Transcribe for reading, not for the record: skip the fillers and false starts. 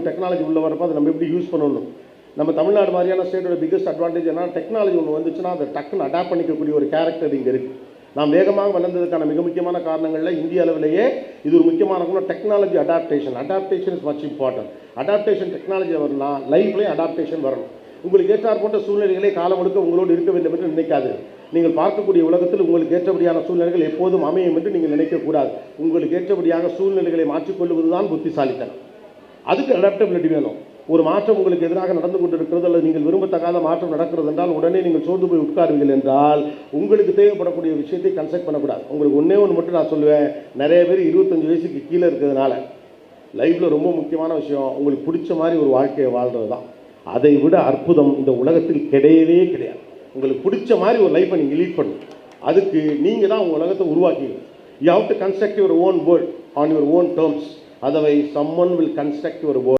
Technology உள்ள வரப்போ அதை நம்ம எப்படி யூஸ் பண்ணணும். நம்ம தமிழ்நாடு மாதிரியான ஸ்டேட்டோட பிக்கஸ்ட் அட்வான்டேஜ் என்ன, டெக்னாலஜி ஒன்று வந்துச்சுன்னா அதை டக்குன்னு அடாப்ட் பண்ணிக்கக்கூடிய ஒரு கேரக்டர் இங்கே இருக்குது. நாம் வேகமாக வளர்ந்ததுக்கான மிக முக்கியமான காரணங்களில் இந்திய அளவிலேயே இது ஒரு முக்கியமான technology adaptation is much important. Adaptation டெக்னாலஜியில் வரலாம், லைஃப்லேயும் அடாப்டேஷன் வரணும். உங்களுக்கு ஏற்றார் போன்ற சூழ்நிலைகளே காலம் முழுக்க உங்களோடு இருக்க வேண்டும் என்று நினைக்காது. நீங்கள் பார்க்கக்கூடிய உலகத்தில் உங்களுக்கு ஏற்றபடியான சூழ்நிலைகள் எப்போதும் அமையும் என்று நீங்கள் நினைக்கக்கூடாது. உங்களுக்கு ஏற்றபடியாக சூழ்நிலைகளை மாற்றிக்கொள்வது தான் புத்திசாலித்தனம். அதுக்கு அடாப்டபிலிட்டி வேணும். ஒரு மாற்றம் உங்களுக்கு எதிராக நடந்து கொண்டிருக்கிறது அல்லது நீங்கள் விரும்பத்தகாத மாற்றம் நடக்கிறது என்றால் உடனே நீங்கள் சோர்ந்து போய் உட்காருவீர்கள் என்றால் உங்களுக்கு தேவைப்படக்கூடிய விஷயத்தை கன்செக்ட் பண்ணக்கூடாது. உங்களுக்கு ஒன்றே ஒன்று மட்டும் நான் சொல்லுவேன், நிறைய பேர் 25 வயசுக்கு கீழே இருக்கிறதுனால லைஃப்பில் ரொம்ப முக்கியமான விஷயம் உங்களுக்கு பிடிச்ச மாதிரி ஒரு வாழ்க்கையை வாழ்கிறது தான். அதை விட அற்புதம் இந்த உலகத்தில் கிடையவே கிடையாது. உங்களுக்கு பிடிச்ச மாதிரி ஒரு லைஃப்பை நீங்கள் லீட் பண்ணணும். அதுக்கு நீங்கள் தான் உங்கள் உலகத்தை உருவாக்கிங்க. You have to construct your own world on your own terms. Otherwise someone will construct your world.